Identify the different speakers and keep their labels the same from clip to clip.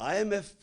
Speaker 1: IMF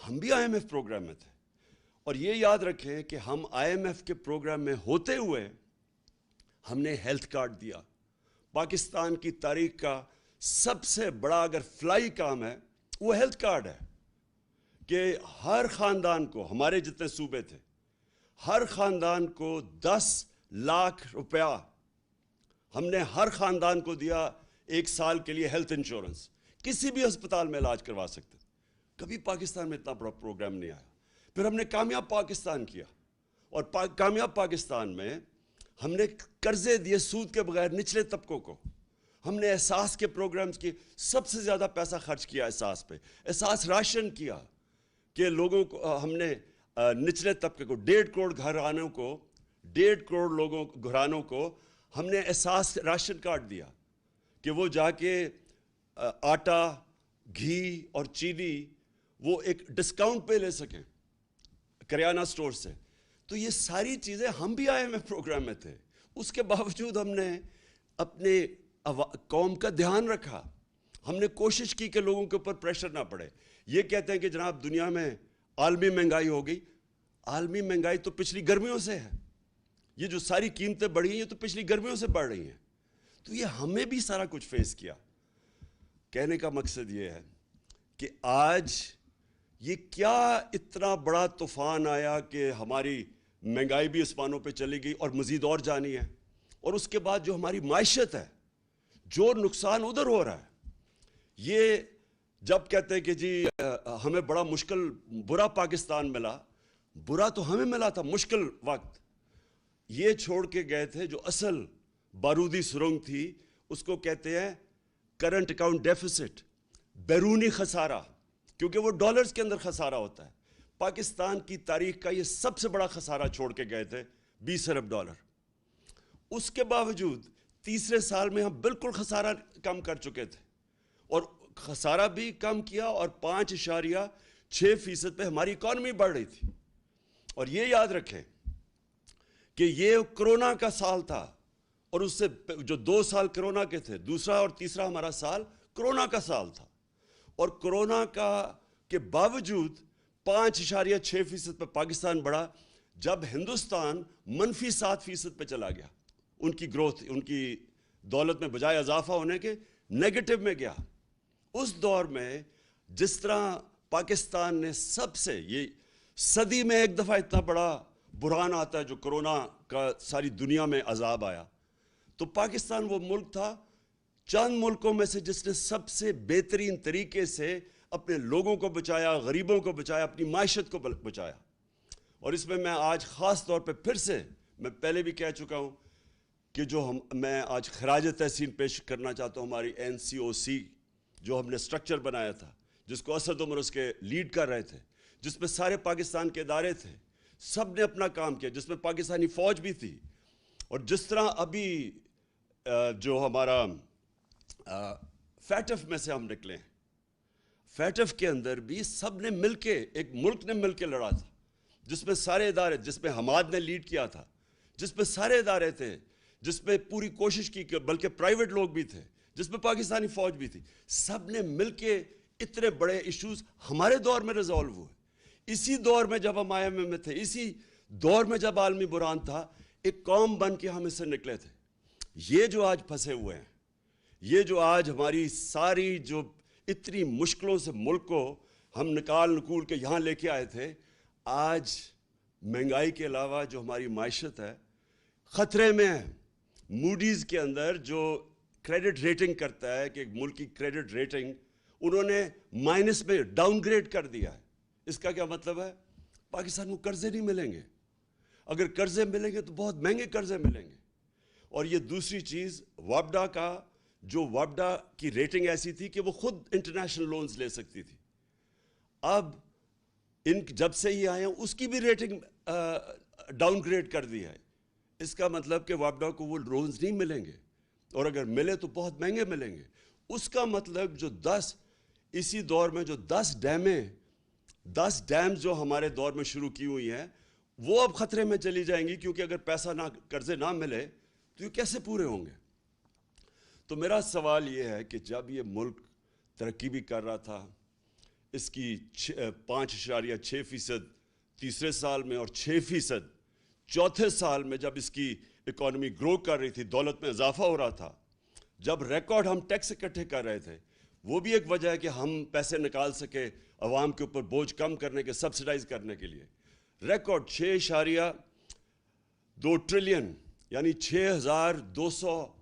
Speaker 1: ہم بھی IMF programme میں تھے. اور یہ یاد رکھیں کہ ہم IMF کے پروگرام میں ہوتے ہوئے ہم نے ہیلتھ کارڈ دیا. پاکستان کی تاریخ کا سب سے بڑا اگر فلائی کام ہے وہ ہیلتھ کارڈ ہے کہ ہر خاندان کو, ہمارے جتنے صوبے تھے, ہر خاندان کو 10 لاکھ روپیہ ہم نے ہر خاندان کو دیا 1 سال کے لیے ہیلتھ انشورنس. کسی بھی ہسپتال میں علاج کروا سکتے. کبھی پاکستان میں اتنا بڑا پروگرام نہیں آیا. پھر ہم نے کامیاب پاکستان کیا, اور کامیاب پاکستان میں ہم نے قرضے دیے سود کے بغیر نچلے طبقوں کو. ہم نے احساس کے پروگرامز کی سب سے زیادہ پیسہ خرچ کیا احساس پہ. احساس راشن کیا کہ لوگوں کو, ہم نے نچلے طبقے کو 1.5 کروڑ گھرانوں کو 1.5 کروڑ گھرانوں کو ہم نے احساس راشن کارڈ دیا کہ وہ جا کے آٹا, گھی اور چینی وہ ایک ڈسکاؤنٹ پہ لے سکیں کریانہ سٹور سے. تو یہ ساری چیزیں ہم بھی IMF پروگرام میں تھے. اس کے باوجود ہم نے اپنے قوم کا دھیان رکھا. ہم نے کوشش کی کہ لوگوں کے اوپر پریشر نہ پڑے. یہ کہتے ہیں کہ جناب دنیا میں عالمی مہنگائی ہو گئی. عالمی مہنگائی تو پچھلی گرمیوں سے ہے. یہ جو ساری قیمتیں بڑھی ہیں یہ تو پچھلی گرمیوں سے بڑھ رہی ہیں. تو یہ ہمیں بھی سارا کچھ فیس کیا. کہنے کا مقصد یہ ہے کہ آج یہ کیا اتنا بڑا طوفان آیا کہ ہماری مہنگائی بھی آسمانوں پہ چلی گئی اور مزید اور جانی ہے. اور اس کے بعد جو ہماری معیشت ہے, جو نقصان ادھر ہو رہا ہے, یہ جب کہتے ہیں کہ جی ہمیں بڑا مشکل برا پاکستان ملا, برا تو ہمیں ملا تھا مشکل وقت. یہ چھوڑ کے گئے تھے جو اصل بارودی سرنگ تھی, اس کو کہتے ہیں کرنٹ اکاؤنٹ ڈیفیسٹ, بیرونی خسارہ, کیونکہ وہ ڈالرز کے اندر خسارہ ہوتا ہے. پاکستان کی تاریخ کا یہ سب سے بڑا خسارہ چھوڑ کے گئے تھے, 20 ارب ڈالر. اس کے باوجود تیسرے سال میں ہم بالکل خسارہ کم کر چکے تھے, اور خسارہ بھی کم کیا, اور 5.6% پہ ہماری اکانومی بڑھ رہی تھی. اور یہ یاد رکھیں کہ یہ کرونا کا سال تھا, اور اس سے جو 2 سال کرونا کے تھے, دوسرا اور تیسرا ہمارا سال کرونا کا سال تھا. اور کرونا کا کے باوجود 5.6% پہ پاکستان بڑھا, جب ہندوستان -7% پہ چلا گیا. ان کی گروتھ, ان کی دولت میں بجائے اضافہ ہونے کے نیگیٹو میں گیا. اس دور میں جس طرح پاکستان نے سب سے, یہ صدی میں ایک دفعہ اتنا بڑا بحران آتا ہے جو کرونا کا ساری دنیا میں عذاب آیا, تو پاکستان وہ ملک تھا چند ملکوں میں سے جس نے سب سے بہترین طریقے سے اپنے لوگوں کو بچایا, غریبوں کو بچایا, اپنی معیشت کو بچایا. اور اس میں میں آج خاص طور پہ پھر سے, میں پہلے بھی کہہ چکا ہوں کہ جو میں آج خراج تحسین پیش کرنا چاہتا ہوں ہماری NCOC جو ہم نے سٹرکچر بنایا تھا, جس کو اسد عمر اس کے لیڈ کر رہے تھے, جس میں سارے پاکستان کے ادارے تھے, سب نے اپنا کام کیا, جس میں پاکستانی فوج بھی تھی. اور جس طرح ابھی جو ہمارا فیٹف میں سے ہم نکلے ہیں, فیٹف کے اندر بھی سب نے مل کے, ایک ملک نے مل کے لڑا تھا, جس میں سارے ادارے, جس میں حماد نے لیڈ کیا تھا, جس میں سارے ادارے تھے, جس میں پوری کوشش کی, بلکہ پرائیویٹ لوگ بھی تھے, جس میں پاکستانی فوج بھی تھی. سب نے مل کے اتنے بڑے ایشوز ہمارے دور میں ریزالو ہوئے. اسی دور میں جب ہم IMF میں تھے, اسی دور میں جب عالمی بحران تھا, ایک قوم بن کے ہم اس سے نکلے تھے. یہ جو آج پھنسے ہوئے ہیں, یہ جو آج ہماری ساری جو اتنی مشکلوں سے ملک کو ہم نکول کے یہاں لے کے آئے تھے, آج مہنگائی کے علاوہ جو ہماری معیشت ہے خطرے میں ہے. موڈیز کے اندر جو کریڈٹ ریٹنگ کرتا ہے کہ ایک ملک کی کریڈٹ ریٹنگ انہوں نے مائنس میں ڈاؤن گریڈ کر دیا ہے. اس کا کیا مطلب ہے؟ پاکستان کو قرضے نہیں ملیں گے. اگر قرضے ملیں گے تو بہت مہنگے قرضے ملیں گے. اور یہ دوسری چیز, وابڈا کا جو وابڈا کی ریٹنگ ایسی تھی کہ وہ خود انٹرنیشنل لونز لے سکتی تھی, اب جب سے یہ آئے ہیں اس کی بھی ریٹنگ ڈاؤن گریڈ کر دی ہے. اس کا مطلب کہ وابڈا کو وہ لونز نہیں ملیں گے, اور اگر ملے تو بہت مہنگے ملیں گے. اس کا مطلب جو 10 اسی دور میں جو 10 ڈیمز جو ہمارے دور میں شروع کی ہوئی ہیں وہ اب خطرے میں چلی جائیں گی, کیونکہ اگر پیسہ نہ, قرضے نہ ملے تو یہ کیسے پورے ہوں گے. تو میرا سوال یہ ہے کہ جب یہ ملک ترقی بھی کر رہا تھا, اس کی 5.6% تیسرے سال میں اور 6% چوتھے سال میں جب اس کی اکانومی گرو کر رہی تھی, دولت میں اضافہ ہو رہا تھا, جب ریکارڈ ہم ٹیکس اکٹھے کر رہے تھے, وہ بھی ایک وجہ ہے کہ ہم پیسے نکال سکے عوام کے اوپر بوجھ کم کرنے کے, سبسیڈائز کرنے کے لیے. ریکارڈ 6.2 ٹریلین یعنی 6,200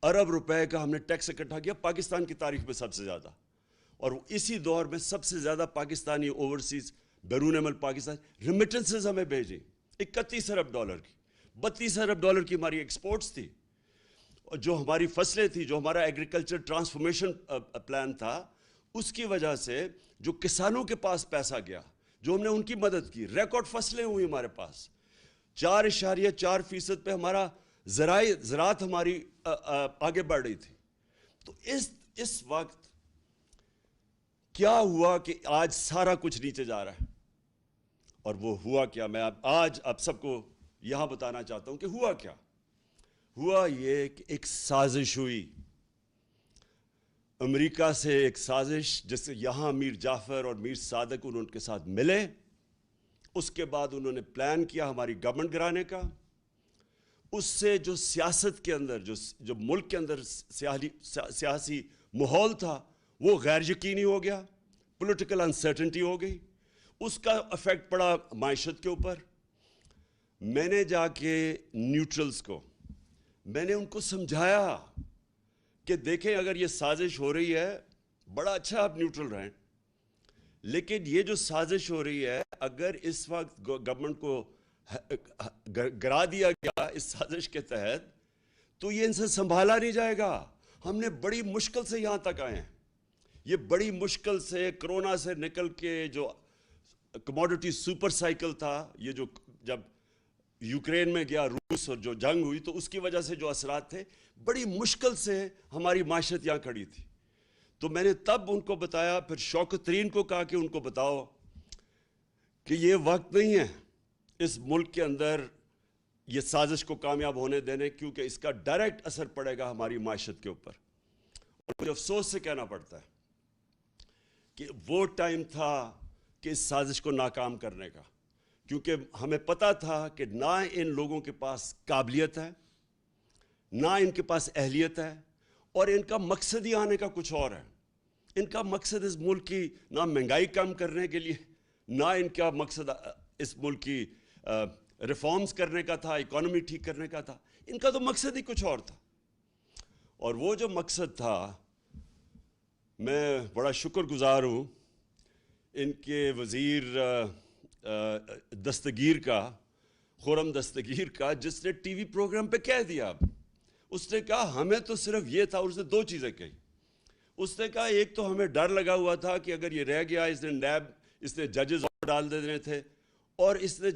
Speaker 1: ارب روپے کا ہم نے ٹیکس اکٹھا کیا, پاکستان کی تاریخ میں سب سے زیادہ. اور اسی دور میں سب سے زیادہ پاکستانی اوورسیز بیرون ملک پاکستان ریمیٹنسز ہمیں بھیجیں 31 ارب ڈالر کی, 32 ارب ڈالر کی ہماری ایکسپورٹس تھی. اور جو ہماری فصلیں تھیں, جو ہمارا ایگریکلچر ٹرانسفارمیشن پلان تھا, اس کی وجہ سے جو کسانوں کے پاس پیسہ گیا, جو ہم نے ان کی مدد کی, ریکارڈ فصلیں ہوئی ہمارے پاس. 4.4% پہ ہمارا زراعت ہماری آگے بڑھ رہی تھی. تو اس وقت کیا ہوا کہ آج سارا کچھ نیچے جا رہا ہے. اور وہ ہوا کیا, میں آج آپ سب کو یہاں بتانا چاہتا ہوں کہ ہوا کیا. ہوا یہ کہ ایک سازش ہوئی امریکہ سے, ایک سازش جس سے یہاں میر جعفر اور میر صادق انہوں ان کے ساتھ ملے. اس کے بعد انہوں نے پلان کیا ہماری گورنمنٹ گرانے کا. اس سے جو سیاست کے اندر, جو ملک کے اندر سیاسی ماحول تھا, وہ غیر یقینی ہو گیا, پولیٹیکل انسرٹنٹی ہو گئی. اس کا افیکٹ پڑا معیشت کے اوپر. میں نے جا کے نیوٹرلز کو, میں نے ان کو سمجھایا کہ دیکھیں اگر یہ سازش ہو رہی ہے, بڑا اچھا آپ نیوٹرل رہیں, لیکن یہ جو سازش ہو رہی ہے اگر اس وقت گورنمنٹ کو گرا دیا گیا اس سازش کے تحت, تو یہ ان سے سنبھالا نہیں جائے گا. ہم نے بڑی مشکل سے یہاں تک آئے ہیں. یہ بڑی مشکل سے کرونا سے نکل کے جو کموڈٹی سپر سائیکل تھا, یہ جو جب یوکرین میں گیا روس اور جو جنگ ہوئی تو اس کی وجہ سے جو اثرات تھے, بڑی مشکل سے ہماری معیشت یہاں کھڑی تھی. تو میں نے تب ان کو بتایا, پھر شوکت ترین کو کہا کہ ان کو بتاؤ کہ یہ وقت نہیں ہے اس ملک کے اندر یہ سازش کو کامیاب ہونے دینے, کیونکہ اس کا ڈائریکٹ اثر پڑے گا ہماری معیشت کے اوپر. اور مجھے افسوس سے کہنا پڑتا ہے کہ وہ ٹائم تھا کہ اس سازش کو ناکام کرنے کا, کیونکہ ہمیں پتہ تھا کہ نہ ان لوگوں کے پاس قابلیت ہے, نہ ان کے پاس اہلیت ہے, اور ان کا مقصد ہی آنے کا کچھ اور ہے. ان کا مقصد اس ملک کی نہ مہنگائی کم کرنے کے لیے, نہ ان کا مقصد اس ملک کی ریفارمز کرنے کا تھا, اکانومی ٹھیک کرنے کا تھا. ان کا تو مقصد ہی کچھ اور تھا. اور وہ جو مقصد تھا, میں بڑا شکر گزار ہوں ان کے وزیر دستگیر کا, خرم دستگیر کا, جس نے ٹی وی پروگرام پہ کہہ دیا. اس نے کہا ہمیں تو صرف یہ تھا, اور اس نے دو چیزیں کہی. اس نے کہا ایک تو ہمیں ڈر لگا ہوا تھا کہ اگر یہ رہ گیا, اس نے ججز ڈال دینے تھے, اور اس نے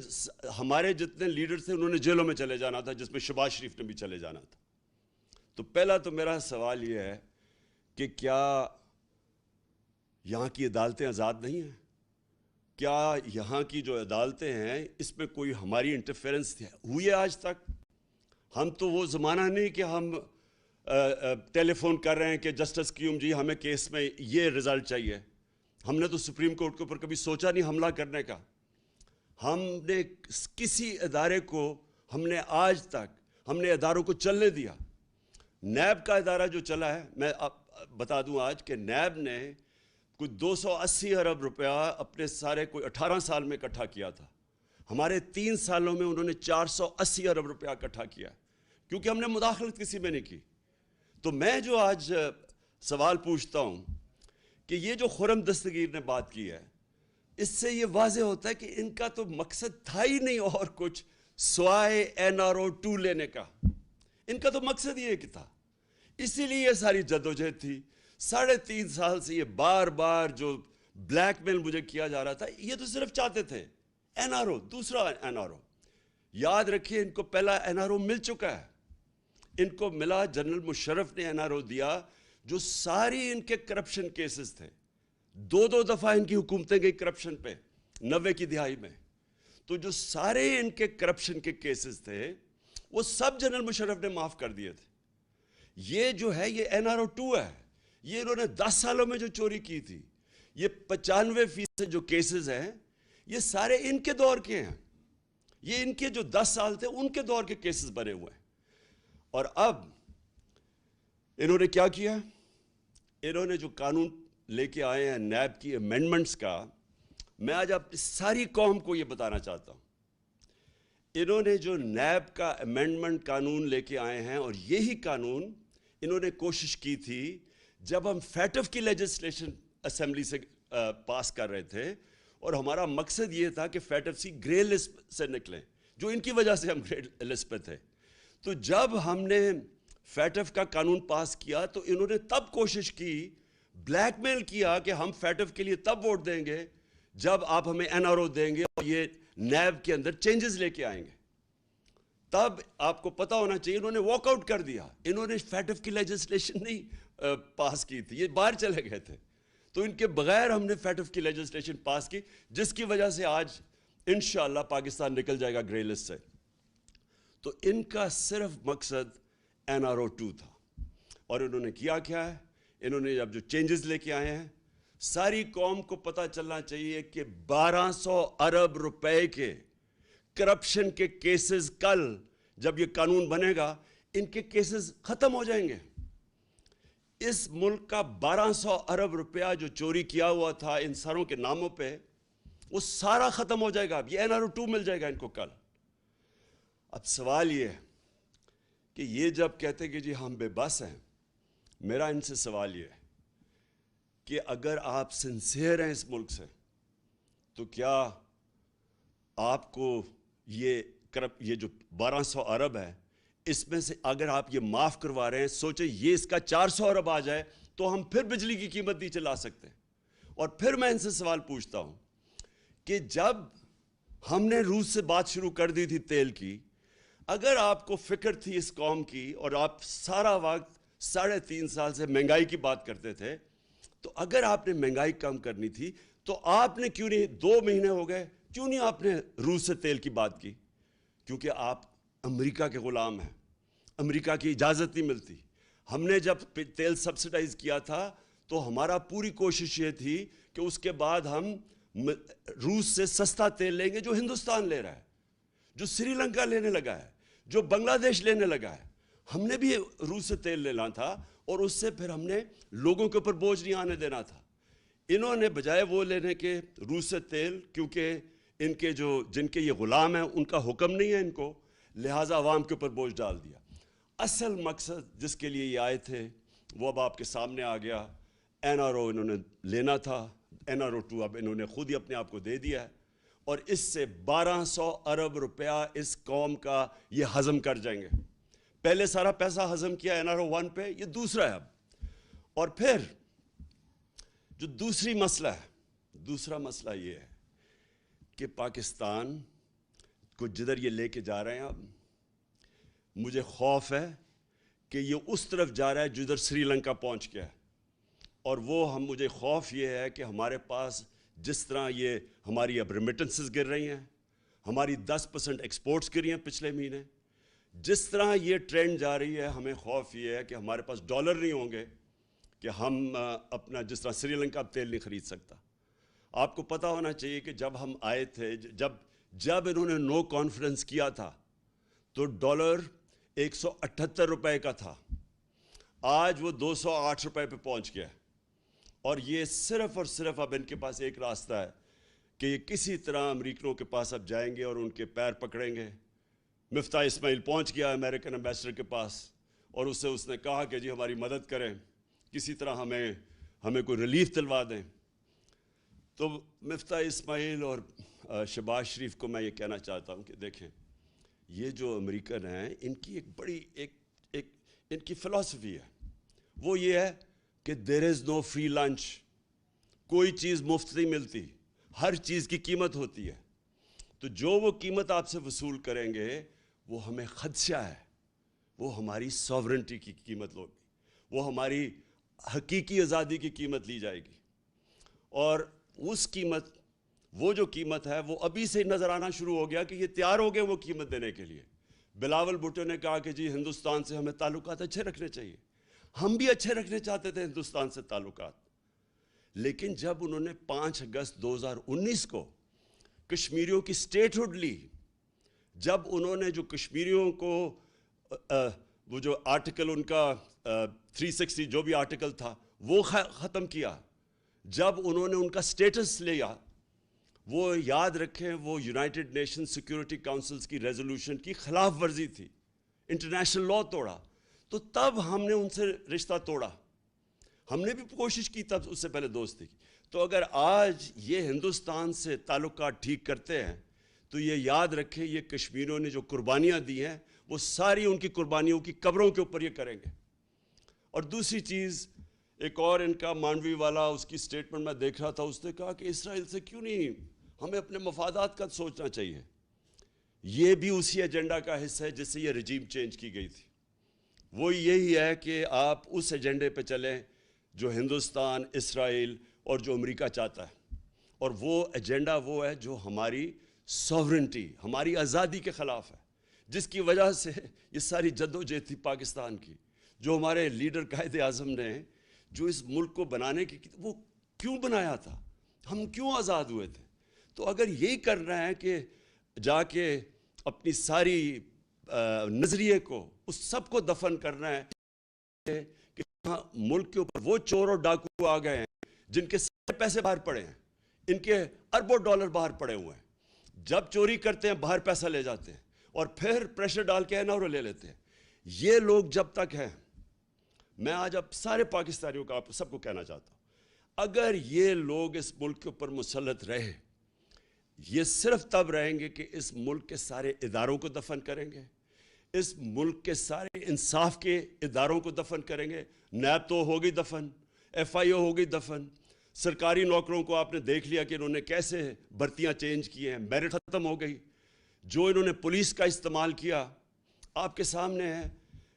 Speaker 1: ہمارے جتنے لیڈر تھے انہوں نے جیلوں میں چلے جانا تھا, جس میں شہباز شریف نے بھی چلے جانا تھا. تو پہلا تو میرا سوال یہ ہے کہ کیا یہاں کی عدالتیں آزاد نہیں ہیں؟ کیا یہاں کی جو عدالتیں ہیں اس میں کوئی ہماری انٹرفیرنس ہوئی ہے آج تک؟ ہم تو وہ زمانہ نہیں کہ ہم ٹیلی فون کر رہے ہیں کہ جسٹس قیوم جی ہمیں کیس میں یہ رزلٹ چاہیے. ہم نے تو سپریم کورٹ کے اوپر کبھی سوچا نہیں حملہ کرنے کا. ہم نے کسی ادارے کو, ہم نے آج تک ہم نے اداروں کو چلنے دیا. نیب کا ادارہ جو چلا ہے, میں بتا دوں آج کہ نیب نے کوئی 280 ارب روپیہ اپنے سارے کوئی 18 سال میں اکٹھا کیا تھا. ہمارے 3 سالوں میں انہوں نے 480 ارب روپیہ اکٹھا کیا, کیونکہ ہم نے مداخلت کسی میں نہیں کی. تو میں جو آج سوال پوچھتا ہوں کہ یہ جو خرم دستگیر نے بات کی ہے, اس سے یہ واضح ہوتا ہے کہ ان کا تو مقصد تھا ہی نہیں اور کچھ سوائے NRO2 لینے کا. ان کا تو مقصد یہ کہ تھا, اسی لیے یہ ساری جدوجہد تھی. 3.5 سال سے یہ بار بار جو بلیک میل مجھے کیا جا رہا تھا, یہ تو صرف چاہتے تھے NRO, دوسرا NRO. یاد رکھیے ان کو پہلا NRO مل چکا ہے. ان کو ملا, جنرل مشرف نے NRO دیا, جو ساری ان کے کرپشن کیسز تھے. 2 دفعہ ان کی حکومتیں گئی کرپشن پہ 90 کی دہائی میں. تو جو سارے ان کے کرپشن کے کیسز تھے وہ سب جنرل مشرف نے معاف کر دیے تھے. یہ جو ہے یہ NRO2 ہے. یہ انہوں نے 10 سالوں میں جو چوری کی تھی, یہ 95% جو کیسز ہیں یہ سارے ان کے دور کے ہیں. یہ ان کے جو 10 سال تھے ان کے دور کے کیسز بنے ہوئے ہیں. اور اب انہوں نے کیا کیا؟ انہوں نے جو قانون لے کے آئے ہیں نیب کی امینڈمنٹس کا، میں آج آپ ساری قوم کو یہ بتانا چاہتا ہوں. انہوں نے جو نیب کا امینڈمنٹ قانون لے کے آئے ہیں، اور یہی قانون انہوں نے کوشش کی تھی جب ہم فیٹف کی لیجسلیشن اسمبلی سے پاس کر رہے تھے، اور ہمارا مقصد یہ تھا کہ فیٹف سی گرے لسٹ سے نکلیں، جو ان کی وجہ سے ہم گرے لسٹ پہ تھے. تو جب ہم نے فیٹف کا قانون پاس کیا تو انہوں نے تب کوشش کی، بلیک میل کیا کہ ہم فیٹف کے لیے تب ووٹ دیں گے جب آپ ہمیں این آر او دیں گے اور یہ نیب کے اندر چینجز لے کے آئیں گے. تب آپ کو پتا ہونا چاہیے انہوں نے واک آؤٹ کر دیا. انہوں نے فیٹف کی لیجسلیشن نہیں پاس کی تھی، یہ باہر چلے گئے تھے. تو ان کے بغیر ہم نے فیٹف کی لیجسلیشن پاس کی، جس کی وجہ سے آج انشاءاللہ پاکستان نکل جائے گا گرے لسٹ سے. تو ان کا صرف مقصد NRO2 تھا. اور انہوں نے کیا ہے؟ انہوں نے اب جو چینجز لے کے آئے ہیں، ساری قوم کو پتہ چلنا چاہیے کہ 1200 ارب روپے کے کرپشن کے کیسز کل جب یہ قانون بنے گا ان کے کیسز ختم ہو جائیں گے. اس ملک کا 1200 ارب روپیہ جو چوری کیا ہوا تھا ان سروں کے ناموں پہ، وہ سارا ختم ہو جائے گا. اب یہ NRO2 مل جائے گا ان کو کل. اب سوال یہ ہے کہ یہ جب کہتے کہ جی ہم بے بس ہیں، میرا ان سے سوال یہ ہے کہ اگر آپ سنسیئر ہیں اس ملک سے، تو کیا آپ کو یہ جو 1200 ارب ہے، اس میں سے اگر آپ یہ معاف کروا رہے ہیں، سوچیں یہ اس کا 400 ارب آ جائے تو ہم پھر بجلی کی قیمت نیچے لا سکتے ہیں. اور پھر میں ان سے سوال پوچھتا ہوں کہ جب ہم نے روس سے بات شروع کر دی تھی تیل کی، اگر آپ کو فکر تھی اس قوم کی اور آپ سارا وقت 3.5 سال سے مہنگائی کی بات کرتے تھے، تو اگر آپ نے مہنگائی کم کرنی تھی تو آپ نے کیوں نہیں 2 مہینے ہو گئے، کیوں نہیں آپ نے روس سے تیل کی بات کی؟ کیونکہ آپ امریکہ کے غلام ہیں، امریکہ کی اجازت نہیں ملتی. ہم نے جب تیل سبسڈائز کیا تھا تو ہمارا پوری کوشش یہ تھی کہ اس کے بعد ہم روس سے سستا تیل لیں گے جو ہندوستان لے رہا ہے، جو سری لنکا لینے لگا ہے، جو بنگلہ دیش لینے لگا ہے. ہم نے بھی روس سے تیل لینا تھا اور اس سے پھر ہم نے لوگوں کے اوپر بوجھ نہیں آنے دینا تھا. انہوں نے بجائے وہ لینے کے روس سے تیل، کیونکہ ان کے جن کے یہ غلام ہیں ان کا حکم نہیں ہے ان کو، لہٰذا عوام کے اوپر بوجھ ڈال دیا. اصل مقصد جس کے لیے یہ آئے تھے وہ اب آپ کے سامنے آ گیا. NRO انہوں نے لینا تھا، NRO2 اب انہوں نے خود ہی اپنے آپ کو دے دیا ہے، اور اس سے 1200 ارب روپیہ اس قوم کا یہ ہضم کر جائیں گے. پہلے سارا پیسہ ہضم کیا NRO1 پہ، یہ دوسرا ہے اب. اور پھر جو دوسرا مسئلہ یہ ہے کہ پاکستان کو جدھر یہ لے کے جا رہے ہیں، اب مجھے خوف ہے کہ یہ اس طرف جا رہا ہے جدھر سری لنکا پہنچ گیا ہے. اور مجھے خوف یہ ہے کہ ہمارے پاس جس طرح یہ ہماری اب ریمیٹنسز گر رہی ہیں، ہماری 10% ایکسپورٹس گری ہیں پچھلے مہینے، جس طرح یہ ٹرینڈ جا رہی ہے، ہمیں خوف یہ ہے کہ ہمارے پاس ڈالر نہیں ہوں گے کہ ہم اپنا، جس طرح سری لنکا اب تیل نہیں خرید سکتا. آپ کو پتہ ہونا چاہیے کہ جب ہم آئے تھے، جب انہوں نے نو کانفیڈنس کیا تھا تو ڈالر 178 روپے کا تھا، آج وہ 208 روپے پہ پہنچ گیا. اور یہ صرف اور صرف اب ان کے پاس ایک راستہ ہے کہ یہ کسی طرح امریکنوں کے پاس اب جائیں گے اور ان کے پیر پکڑیں گے. مفتاح اسماعیل پہنچ گیا امریکن ایمبیسڈر کے پاس اور اس نے کہا کہ جی ہماری مدد کریں، کسی طرح ہمیں کوئی ریلیف دلوا دیں. تو مفتاح اسماعیل اور شہباز شریف کو میں یہ کہنا چاہتا ہوں کہ دیکھیں، یہ جو امریکن ہیں ان کی ایک بڑی ان کی فلسفی ہے، وہ یہ ہے کہ دیر از نو فری لنچ. کوئی چیز مفت نہیں ملتی، ہر چیز کی قیمت ہوتی ہے. تو جو وہ قیمت آپ سے وصول کریں گے وہ ہمیں خدشہ ہے، وہ ہماری ساورنٹی کی قیمت ہوگی، وہ ہماری حقیقی آزادی کی قیمت لی جائے گی. اور اس قیمت، وہ جو قیمت ہے وہ ابھی سے نظر آنا شروع ہو گیا کہ یہ تیار ہو گئے وہ قیمت دینے کے لیے. بلاول بھٹو نے کہا کہ جی ہندوستان سے ہمیں تعلقات اچھے رکھنے چاہیے. ہم بھی اچھے رکھنے چاہتے تھے ہندوستان سے تعلقات، لیکن جب انہوں نے 5 اگست 2019 کو کشمیریوں کی سٹیٹ ہوڈ لی، جب انہوں نے جو کشمیریوں کو وہ جو آرٹیکل ان کا 360 جو بھی آرٹیکل تھا وہ ختم کیا، جب انہوں نے ان کا سٹیٹس لیا، وہ یاد رکھیں وہ یونائٹڈ نیشن سیکیورٹی کاؤنسلز کی ریزولوشن کی خلاف ورزی تھی، انٹرنیشنل لا توڑا، تو تب ہم نے ان سے رشتہ توڑا. ہم نے بھی کوشش کی تب اس سے پہلے دوستی کی. تو اگر آج یہ ہندوستان سے تعلقات ٹھیک کرتے ہیں تو یہ یاد رکھیں یہ کشمیریوں نے جو قربانیاں دی ہیں وہ ساری ان کی قربانیوں کی قبروں کے اوپر یہ کریں گے. اور دوسری چیز ایک اور ان کا مانڈوی والا اس کی سٹیٹمنٹ میں دیکھ رہا تھا، اس نے کہا کہ اسرائیل سے کیوں نہیں، ہمیں اپنے مفادات کا سوچنا چاہیے. یہ بھی اسی ایجنڈا کا حصہ ہے جس سے یہ رجیم چینج کی گئی تھی. وہ یہی ہے کہ آپ اس ایجنڈے پہ چلیں جو ہندوستان، اسرائیل اور جو امریکہ چاہتا ہے، اور وہ ایجنڈا وہ ہے جو ہماری سوورنٹی، ہماری آزادی کے خلاف ہے، جس کی وجہ سے یہ ساری جدوجہد تھی پاکستان کی، جو ہمارے لیڈر قائد اعظم نے جو اس ملک کو بنانے کی وہ کیوں بنایا تھا، ہم کیوں آزاد ہوئے تھے. تو اگر یہی کرنا ہے کہ جا کے اپنی ساری نظریے کو اس سب کو دفن کرنا ہے کہ ملک کے اوپر وہ چور اور ڈاکو آ گئے ہیں جن کے سارے پیسے باہر پڑے ہیں، ان کے اربوں ڈالر باہر پڑے ہوئے ہیں، جب چوری کرتے ہیں باہر پیسہ لے جاتے ہیں اور پھر پریشر ڈال کے NRO لے لیتے ہیں. یہ لوگ جب تک ہیں، میں آج اب سارے پاکستانیوں کا آپ سب کو کہنا چاہتا ہوں، اگر یہ لوگ اس ملک کے اوپر مسلط رہے، یہ صرف تب رہیں گے کہ اس ملک کے سارے اداروں کو دفن کریں گے، اس ملک کے سارے انصاف کے اداروں کو دفن کریں گے. نیب تو ہوگی دفن، FIO ہوگی دفن، سرکاری نوکروں کو آپ نے دیکھ لیا کہ انہوں نے کیسے بھرتیاں چینج کی ہیں، میرٹ ختم ہو گئی. جو انہوں نے پولیس کا استعمال کیا آپ کے سامنے ہے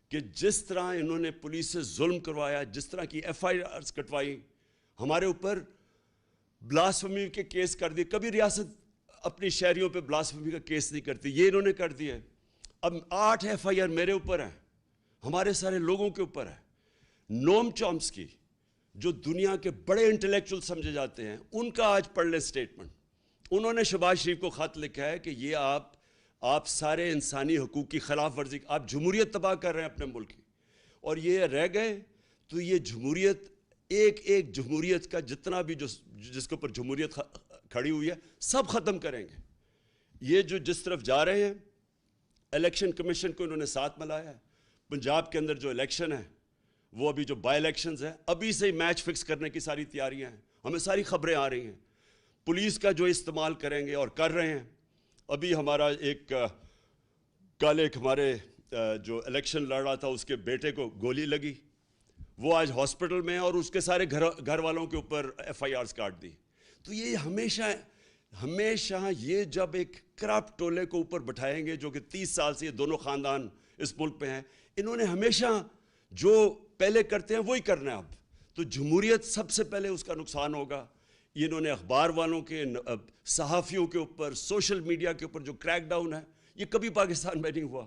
Speaker 1: کہ جس طرح انہوں نے پولیس سے ظلم کروایا، جس طرح کی FIRs کٹوائی، ہمارے اوپر بلاسفمی کے کیس کر دیے. کبھی ریاست اپنی شہریوں پہ بلاسفمی کا کیس نہیں کرتی، یہ انہوں نے کر دیا. اب 8 FIR میرے اوپر ہیں، ہمارے سارے لوگوں کے اوپر ہے. نوم چومسکی جو دنیا کے بڑے انٹلیکچول سمجھے جاتے ہیں، ان کا آج پڑھ لیں سٹیٹمنٹ. انہوں نے شہباز شریف کو خط لکھا ہے کہ یہ آپ سارے انسانی حقوق کی خلاف ورزی، آپ جمہوریت تباہ کر رہے ہیں اپنے ملک کی، اور یہ رہ گئے تو یہ جمہوریت، ایک جمہوریت کا جتنا بھی جس کے اوپر جمہوریت کھڑی ہوئی ہے سب ختم کریں گے. یہ جو جس طرف جا رہے ہیں، الیکشن کمیشن کو انہوں نے ساتھ ملایا ہے. پنجاب کے اندر جو الیکشن ہے وہ ابھی جو بائی الیکشنز ہیں ابھی سے ہی میچ فکس کرنے کی ساری تیاریاں ہیں، ہمیں ساری خبریں آ رہی ہیں. پولیس کا جو استعمال کریں گے اور کر رہے ہیں. ابھی ہمارا کل ایک ہمارے جو الیکشن لڑ رہا تھا اس کے بیٹے کو گولی لگی، وہ آج ہاسپٹل میں ہے، اور اس کے سارے گھر والوں کے اوپر FIRs کاٹ دی. تو یہ ہمیشہ یہ جب ایک کرپٹ ٹولے کو اوپر بٹھائیں گے جو کہ 30 سال سے یہ دونوں خاندان اس ملک پہ ہیں، انہوں نے ہمیشہ جو پہلے کرتے ہیں وہی کرنا ہے. اب تو جمہوریت سب سے پہلے اس کا نقصان ہوگا. انہوں نے اخبار والوں کے، صحافیوں کے اوپر، سوشل میڈیا کے اوپر جو کریک ڈاؤن ہے یہ کبھی پاکستان میں نہیں ہوا.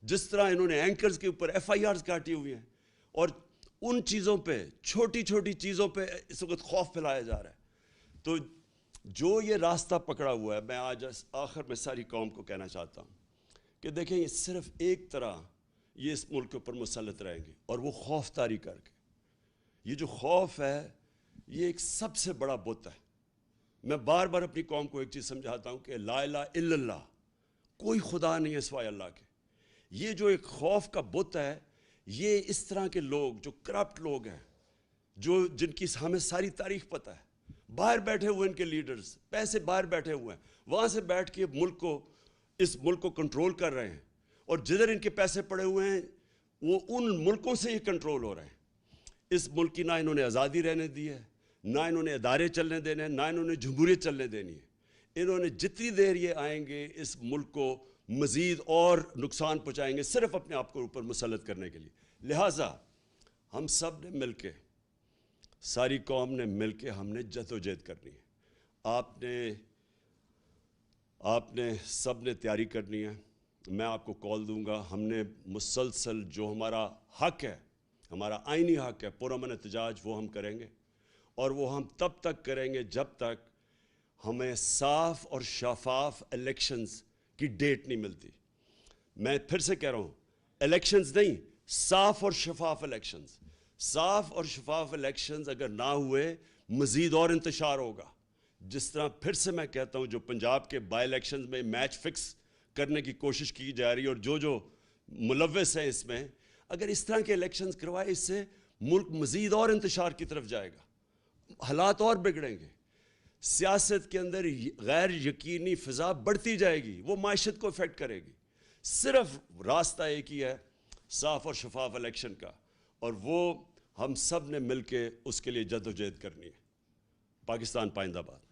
Speaker 1: جس طرح انہوں نے اینکرز کے اوپر FIRs کاٹی ہوئی ہیں، اور ان چیزوں پہ، چھوٹی چھوٹی چیزوں پہ اس وقت خوف پھیلایا جا رہا ہے. تو جو یہ راستہ پکڑا ہوا ہے، میں آج آخر میں ساری قوم کو کہنا چاہتا ہوں کہ دیکھیں یہ صرف ایک طرح یہ اس ملک کے اوپر مسلط رہیں گے، اور وہ خوف طاری کر کے. یہ جو خوف ہے یہ ایک سب سے بڑا بت ہے. میں بار بار اپنی قوم کو ایک چیز سمجھاتا ہوں کہ لا الہ الا اللہ، کوئی خدا نہیں ہے سوائے اللہ کے. یہ جو ایک خوف کا بت ہے، یہ اس طرح کے لوگ جو کرپٹ لوگ ہیں، جن کی ہمیں ساری تاریخ پتہ ہے، باہر بیٹھے ہوئے ان کے لیڈرز، پیسے باہر بیٹھے ہوئے ہیں، وہاں سے بیٹھ کے اس ملک کو کنٹرول کر رہے ہیں، اور جدھر ان کے پیسے پڑے ہوئے ہیں وہ ان ملکوں سے ہی کنٹرول ہو رہے ہیں. اس ملک کی نہ انہوں نے آزادی رہنے دی ہے، نہ انہوں نے ادارے چلنے دینے ہیں، نہ انہوں نے جمہوریت چلنے دینی ہے. انہوں نے جتنی دیر یہ آئیں گے اس ملک کو مزید اور نقصان پہنچائیں گے، صرف اپنے آپ کو اوپر مسلط کرنے کے لیے. لہٰذا ہم سب نے مل کے، ساری قوم نے مل کے ہم نے جدوجہد کرنی ہے. آپ نے سب نے تیاری کرنی ہے. میں آپ کو کال دوں گا. ہم نے مسلسل جو ہمارا حق ہے، ہمارا آئینی حق ہے پرامن احتجاج، وہ ہم کریں گے. اور وہ ہم تب تک کریں گے جب تک ہمیں صاف اور شفاف الیکشنز کی ڈیٹ نہیں ملتی. میں پھر سے کہہ رہا ہوں, الیکشنز نہیں, صاف اور شفاف الیکشنز. صاف اور شفاف الیکشنز اگر نہ ہوئے مزید اور انتشار ہوگا. جس طرح پھر سے میں کہتا ہوں, جو پنجاب کے بائی الیکشنز میں میچ فکس کرنے کی کوشش کی جا رہی ہے اور جو ملوث ہیں اس میں, اگر اس طرح کے الیکشنز کروائے, اس سے ملک مزید اور انتشار کی طرف جائے گا, حالات اور بگڑیں گے. سیاست کے اندر غیر یقینی فضا بڑھتی جائے گی, وہ معیشت کو افیکٹ کرے گی. صرف راستہ ایک ہی ہے, صاف اور شفاف الیکشن کا, اور وہ ہم سب نے مل کے اس کے لیے جد و جہد کرنی ہے. پاکستان پائندہ باد.